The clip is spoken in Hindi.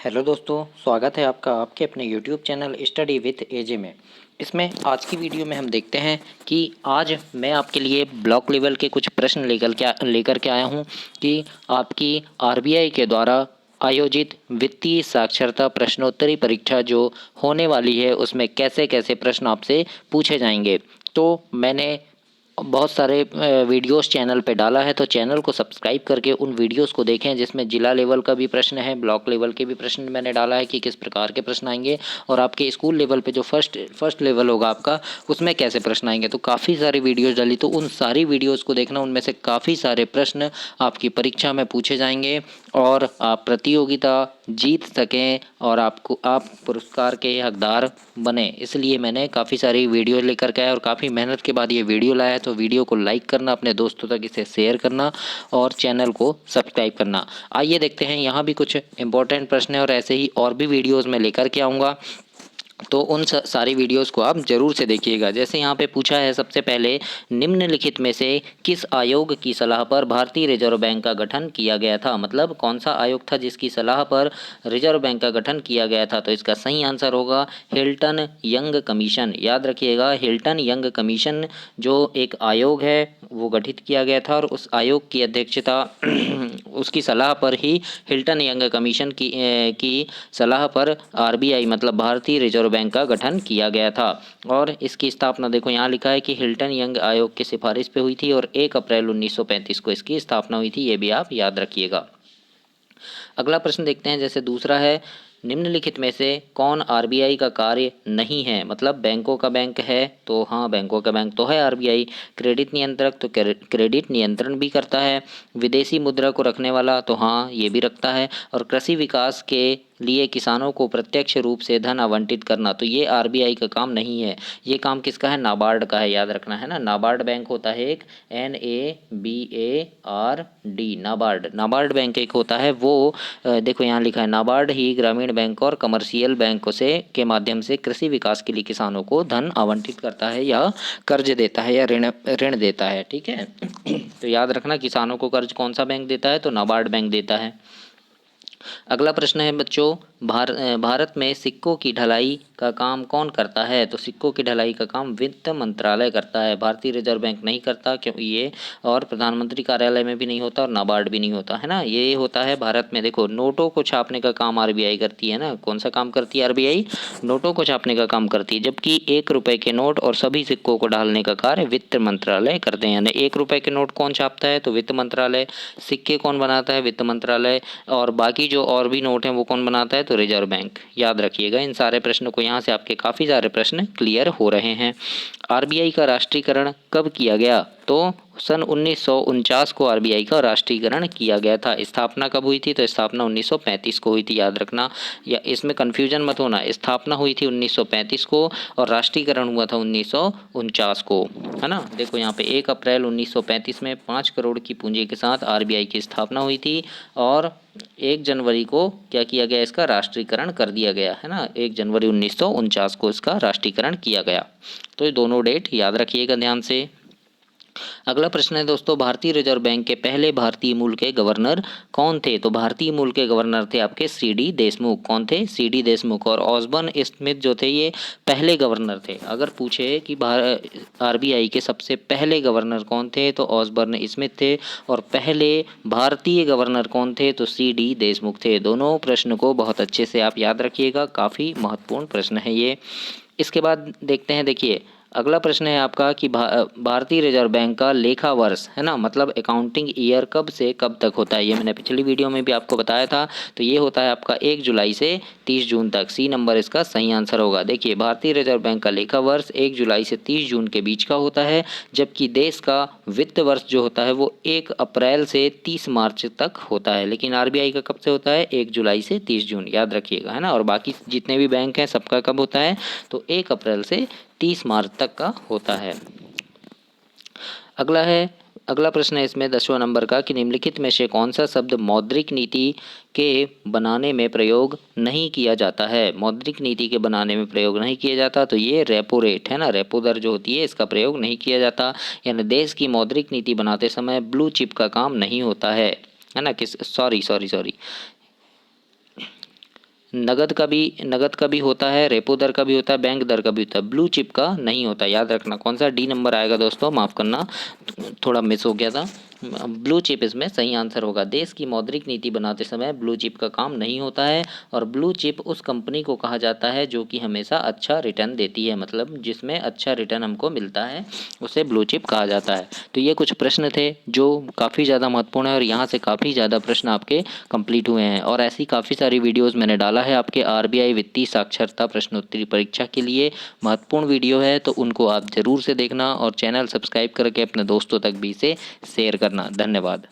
हेलो दोस्तों, स्वागत है आपका आपके अपने यूट्यूब चैनल स्टडी विथ एजे में। इसमें आज की वीडियो में हम देखते हैं कि आज मैं आपके लिए ब्लॉक लेवल के कुछ प्रश्न लेकर के आया हूं कि आपकी आरबीआई के द्वारा आयोजित वित्तीय साक्षरता प्रश्नोत्तरी परीक्षा जो होने वाली है उसमें कैसे कैसे प्रश्न आपसे पूछे जाएंगे। तो मैंने बहुत सारे वीडियोस चैनल पे डाला है, तो चैनल को सब्सक्राइब करके उन वीडियोस को देखें जिसमें जिला लेवल का भी प्रश्न है, ब्लॉक लेवल के भी प्रश्न मैंने डाला है कि किस प्रकार के प्रश्न आएंगे और आपके स्कूल लेवल पे जो फर्स्ट लेवल होगा आपका उसमें कैसे प्रश्न आएंगे। तो काफ़ी सारी वीडियोज़ डाली, तो उन सारी वीडियोज़ को देखना, उनमें से काफ़ी सारे प्रश्न आपकी परीक्षा में पूछे जाएंगे और आप प्रतियोगिता जीत सकें और आप पुरस्कार के हकदार बने। इसलिए मैंने काफ़ी सारी वीडियो लेकर के आया और काफ़ी मेहनत के बाद ये वीडियो लाया है। तो वीडियो को लाइक करना, अपने दोस्तों तक इसे शेयर करना और चैनल को सब्सक्राइब करना। आइए देखते हैं, यहाँ भी कुछ इंपॉर्टेंट प्रश्न है और ऐसे ही और भी वीडियोज़ में लेकर के आऊँगा, तो उन सारी वीडियोस को आप जरूर से देखिएगा। जैसे यहाँ पे पूछा है सबसे पहले, निम्नलिखित में से किस आयोग की सलाह पर भारतीय रिजर्व बैंक का गठन किया गया था। मतलब कौन सा आयोग था जिसकी सलाह पर रिजर्व बैंक का गठन किया गया था। तो इसका सही आंसर होगा हिल्टन यंग कमीशन। याद रखिएगा, हिल्टन यंग कमीशन जो एक आयोग है वो गठित किया गया था और उस आयोग की अध्यक्षता उसकी सलाह पर ही हिल्टन यंग कमीशन की सलाह पर आरबीआई मतलब भारतीय रिजर्व बैंक का गठन किया गया था। और इसकी स्थापना देखो यहाँ लिखा है कि हिल्टन यंग आयोग की सिफारिश पे हुई थी और 1 अप्रैल 1935 को इसकी स्थापना हुई थी। ये भी आप याद रखिएगा। अगला प्रश्न देखते हैं, जैसे दूसरा है, निम्नलिखित में से कौन आरबीआई का कार्य नहीं है। मतलब बैंकों का बैंक है, तो हाँ बैंकों का बैंक तो है आरबीआई। क्रेडिट नियंत्रक, तो क्रेडिट नियंत्रण भी करता है। विदेशी मुद्रा को रखने वाला, तो हाँ ये भी रखता है। और कृषि विकास के लिए किसानों को प्रत्यक्ष रूप से धन आवंटित करना, तो ये आरबीआई का काम नहीं है। ये काम किसका है, नाबार्ड का है, याद रखना है ना। नाबार्ड बैंक होता है एक, NABARD, नाबार्ड बैंक एक होता है वो। देखो यहाँ लिखा है, नाबार्ड ही ग्रामीण बैंक और कमर्शियल बैंकों से के माध्यम से कृषि विकास के लिए किसानों को धन आवंटित करता है या कर्ज देता है या ऋण ऋण देता है। ठीक है तो याद रखना, किसानों को कर्ज कौन सा बैंक देता है, तो नाबार्ड बैंक देता है। अगला प्रश्न है बच्चों, भारत में सिक्कों की ढलाई का काम कौन करता है। तो सिक्कों की ढलाई का काम वित्त मंत्रालय करता है, भारतीय रिजर्व बैंक नहीं करता, क्योंकि ये और प्रधानमंत्री कार्यालय में भी नहीं होता और नाबार्ड भी नहीं होता है ना। ये होता है भारत में, देखो नोटों को छापने का काम आरबीआई करती है ना। कौन सा काम करती है आरबीआई, नोटों को छापने का काम करती है, जबकि 1 रुपए के नोट और सभी सिक्कों को ढालने का कार्य वित्त मंत्रालय करते हैं। यानी 1 रुपए के नोट कौन छापता है, तो वित्त मंत्रालय। सिक्के कौन बनाता है, वित्त मंत्रालय। और बाकी जो और भी नोट हैं वो कौन बनाता है, तो रिजर्व बैंक। याद रखिएगा इन सारे प्रश्नों को, यहाँ से आपके काफ़ी सारे प्रश्न क्लियर हो रहे हैं। आरबीआई का राष्ट्रीयकरण कब किया गया, तो सन 1949 को आरबीआई का राष्ट्रीयकरण किया गया था। स्थापना कब हुई थी, तो स्थापना 1935 को हुई थी, याद रखना। या इसमें कन्फ्यूजन मत होना, स्थापना हुई थी 1935 को और राष्ट्रीयकरण हुआ था 1949 को, है ना। देखो यहाँ पे 1 अप्रैल 1935 में 5 करोड़ की पूंजी के साथ आरबीआई की स्थापना हुई थी और 1 जनवरी को क्या किया गया, इसका राष्ट्रीयकरण कर दिया गया, है ना। 1 जनवरी 1949 को इसका राष्ट्रीयकरण किया गया। तो ये दोनों डेट याद रखिएगा ध्यान से। अगला प्रश्न है दोस्तों, भारतीय रिजर्व बैंक के पहले भारतीय मूल के गवर्नर कौन थे। तो भारतीय मूल के गवर्नर थे आपके सीडी देशमुख। कौन थे, सीडी देशमुख। और ऑसबर्न स्मिथ जो थे ये पहले गवर्नर थे। अगर पूछे कि आरबीआई के सबसे पहले गवर्नर कौन थे, तो ऑसबर्न स्मिथ थे। और पहले भारतीय गवर्नर कौन थे, तो सीडी देशमुख थे। दोनों प्रश्न को बहुत अच्छे से आप याद रखिएगा, काफ़ी महत्वपूर्ण प्रश्न है ये। इसके बाद देखते हैं, देखिए अगला प्रश्न है आपका कि भारतीय रिजर्व बैंक का लेखा वर्ष, है ना, मतलब अकाउंटिंग ईयर कब से कब तक होता है। ये मैंने पिछली वीडियो में भी आपको बताया था। तो ये होता है आपका 1 जुलाई से 30 जून तक। सी नंबर इसका सही आंसर होगा। देखिए भारतीय रिजर्व बैंक का लेखा वर्ष 1 जुलाई से 30 जून के बीच का होता है, जबकि देश का वित्त वर्ष जो होता है वो 1 अप्रैल से 30 मार्च तक होता है। लेकिन आरबीआई का कब से होता है, 1 जुलाई से 30 जून, याद रखिएगा, है ना। और बाकी जितने भी बैंक हैं सबका कब होता है, तो 1 अप्रैल से 30 मार्च तक का होता है। अगला प्रश्न है इसमें 10वां नंबर का कि निम्नलिखित में से कौन सा शब्द मौद्रिक नीति के बनाने में प्रयोग नहीं किया जाता है। मौद्रिक नीति के बनाने में प्रयोग नहीं किया जाता, तो ये रेपो रेट, है ना, रेपो दर जो होती है इसका प्रयोग नहीं किया जाता। यानी देश की मौद्रिक नीति बनाते समय ब्लू चिप का काम नहीं होता है ना। सॉरी नगद का भी होता है, रेपो दर का भी होता है, बैंक दर का भी होता है, ब्लू चिप का नहीं होता। याद रखना कौन सा डी नंबर आएगा दोस्तों, माफ़ करना थोड़ा मिस हो गया था। ब्लू चिप इसमें सही आंसर होगा। देश की मौद्रिक नीति बनाते समय ब्लू चिप का काम नहीं होता है, और ब्लू चिप उस कंपनी को कहा जाता है जो कि हमेशा अच्छा रिटर्न देती है, मतलब जिसमें अच्छा रिटर्न हमको मिलता है उसे ब्लू चिप कहा जाता है। तो ये कुछ प्रश्न थे जो काफ़ी ज़्यादा महत्वपूर्ण है, और यहाँ से काफ़ी ज़्यादा प्रश्न आपके कंप्लीट हुए हैं। और ऐसी काफ़ी सारी वीडियोज़ मैंने डाला है आपके RBI वित्तीय साक्षरता प्रश्नोत्तरी परीक्षा के लिए, महत्वपूर्ण वीडियो है, तो उनको आप ज़रूर से देखना और चैनल सब्सक्राइब करके अपने दोस्तों तक भी इसे शेयर करना। धन्यवाद।